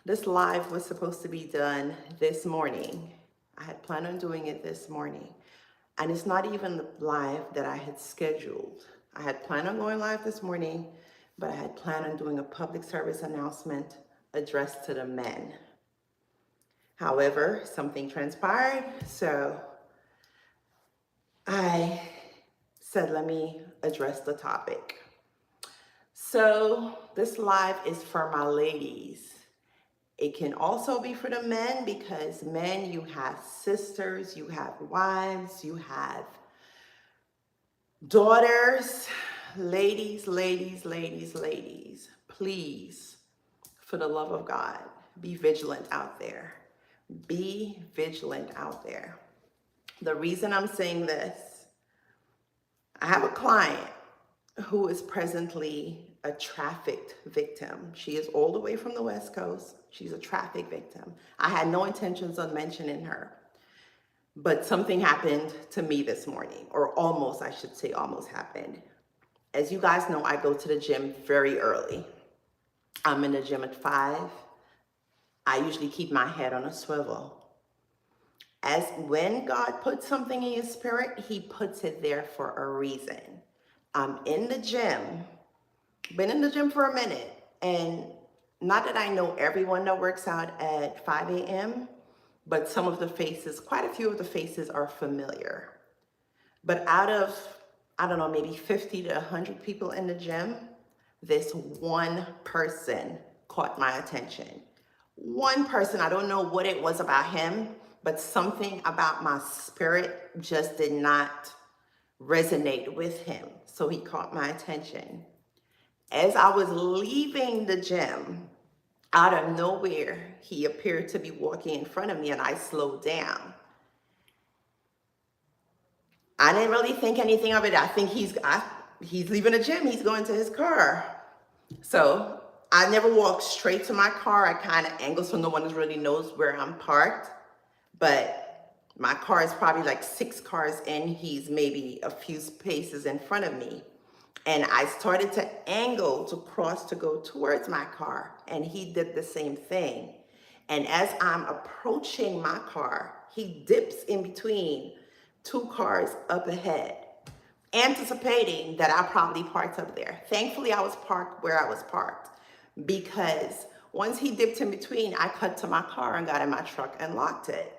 This live was supposed to be done this morning. I had planned on doing it this morning. And it's not even the live that I had scheduled. I had planned on going live this morning, but I had planned on doing a public service announcement addressed to the men. However, something transpired, so I said, let me address the topic. So this live is for my ladies. It can also be for the men because men, you have sisters, you have wives, you have daughters. Ladies, ladies, ladies, ladies, please, for the love of God, be vigilant out there. Be vigilant out there. The reason I'm saying this, I have a client who is presently a trafficked victim. She is all the way from the West Coast. She's a traffic victim. I had no intentions of mentioning her, but something happened to me this morning, or almost, I should say, almost happened. As you guys know, I go to the gym very early. I'm in the gym at 5. I usually keep my head on a swivel. As when God puts something in your spirit, he puts it there for a reason. I'm in the gym, been in the gym for a minute, and not that I know everyone that works out at 5 a.m., but some of the faces, quite a few of the faces are familiar. But out of, I don't know, maybe 50 to 100 people in the gym, this one person caught my attention. One person, I don't know what it was about him, but something about my spirit just did not resonate with him. So he caught my attention. As I was leaving the gym, out of nowhere, he appeared to be walking in front of me and I slowed down. I didn't really think anything of it. I think he's leaving the gym. He's going to his car. So I never walk straight to my car. I kind of angle so no one really knows where I'm parked. But my car is probably like 6 cars in. He's maybe a few spaces in front of me. And I started to angle to cross to go towards my car. And he did the same thing. And as I'm approaching my car, he dips in between 2 cars up ahead, anticipating that I probably parked up there. Thankfully, I was parked where I was parked, because once he dipped in between, I cut to my car and got in my truck and locked it.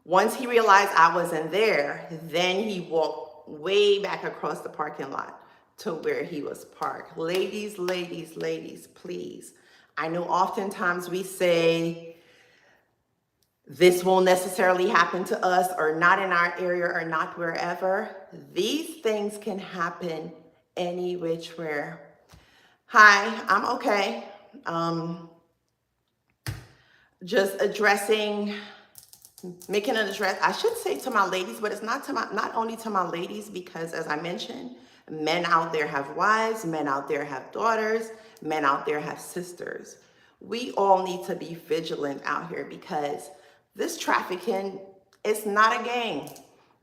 Once he realized I wasn't there, then he walked way back across the parking lot to where he was parked. Ladies, ladies, ladies, please. I know oftentimes we say, this won't necessarily happen to us, or not in our area, or not wherever. These things can happen any which where. Hi, I'm okay. Just making an address, I should say, to my ladies, but it's not only to my ladies, because as I mentioned, men out there have wives, men out there have daughters, men out there have sisters. We all need to be vigilant out here, because this trafficking is not a game.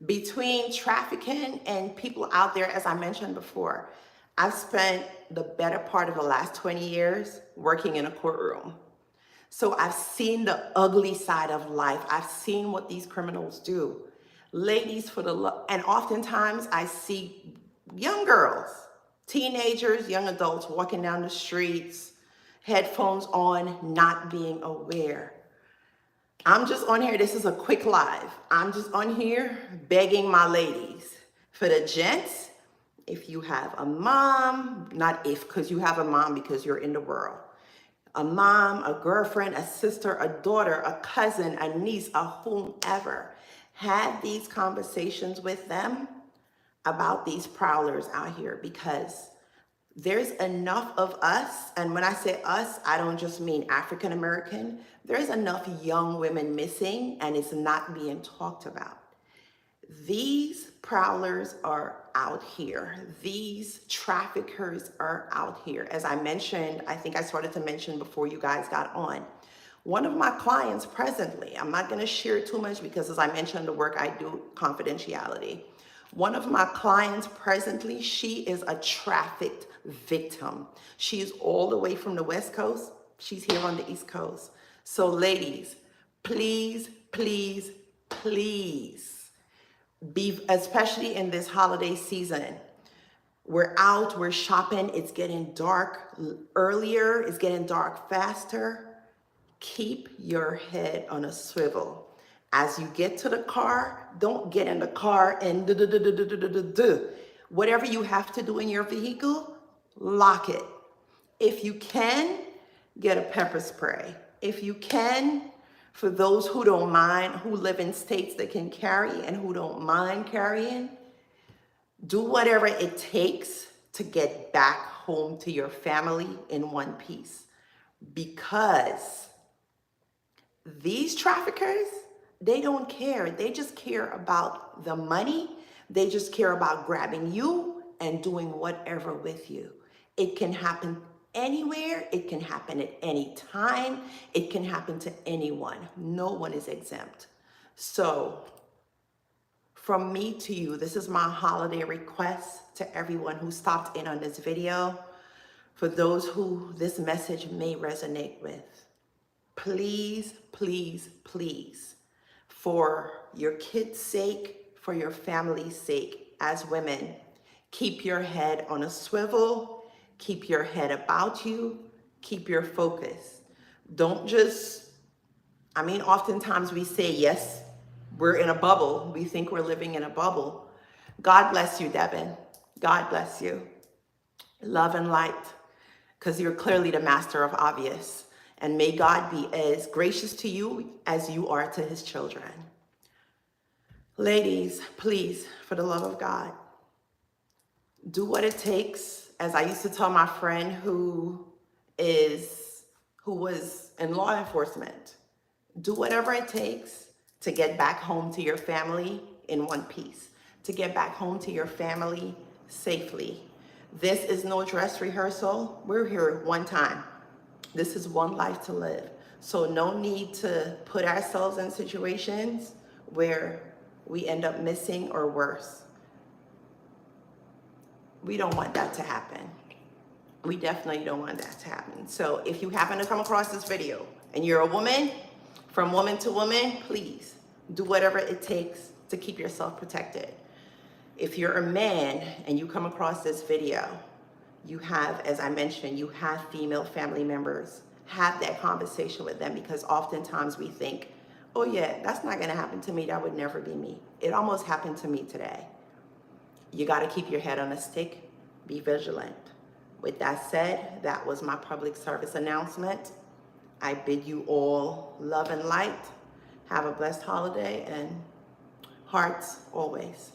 Between trafficking and people out there, as I mentioned before, I've spent the better part of the last 20 years working in a courtroom. So I've seen the ugly side of life. I've seen what these criminals do. Ladies, and oftentimes I see young girls, teenagers, young adults walking down the streets, headphones on, not being aware. I'm just on here, this is a quick live. I'm just on here begging my ladies. For the gents, if you have a mom, not if, because you have a mom because you're in the world. A mom, a girlfriend, a sister, a daughter, a cousin, a niece, a whomever. Have these conversations with them about these prowlers out here, because there's enough of us, and when I say us, I don't just mean African American. There's enough young women missing, and it's not being talked about. These prowlers are out here. These traffickers are out here. As I mentioned, I think I started to mention before you guys got on, one of my clients presently, I'm not going to share too much because, as I mentioned, the work I do, confidentiality. One of my clients presently, she is a trafficked victim. She is all the way from the West Coast. She's here on the East Coast. So ladies, please, please, please be, especially in this holiday season. We're out, we're shopping, it's getting dark earlier, it's getting dark faster. Keep your head on a swivel. As you get to the car, don't get in the car and do. Whatever you have to do in your vehicle, lock it. If you can, get a pepper spray. If you can, for those who don't mind, who live in states that can carry and who don't mind carrying, do whatever it takes to get back home to your family in one piece. Because these traffickers, they don't care. They just care about the money. They just care about grabbing you and doing whatever with you. It can happen anywhere. It can happen at any time. It can happen to anyone. No one is exempt. So from me to you, this is my holiday request to everyone who stopped in on this video. For those who this message may resonate with, please, please, please, for your kids' sake, for your family's sake, as women, keep your head on a swivel, keep your head about you, keep your focus. Don't just, oftentimes we say, yes, we're in a bubble. We think we're living in a bubble. God bless you, Devin. God bless you. Love and light, because you're clearly the master of obvious. And may God be as gracious to you as you are to his children. Ladies, please, for the love of God, do what it takes. As I used to tell my friend who was in law enforcement, do whatever it takes to get back home to your family in one piece, to get back home to your family safely. This is no dress rehearsal. We're here one time. This is one life to live. So no need to put ourselves in situations where we end up missing or worse. We don't want that to happen. We definitely don't want that to happen. So if you happen to come across this video and you're a woman, from woman to woman, please do whatever it takes to keep yourself protected. If you're a man and you come across this video, you have, as I mentioned, you have female family members. Have that conversation with them, because oftentimes we think, oh yeah, that's not gonna happen to me. That would never be me. It almost happened to me today. You gotta keep your head on a stick. Be vigilant. With that said, that was my public service announcement. I bid you all love and light. Have a blessed holiday, and hearts always.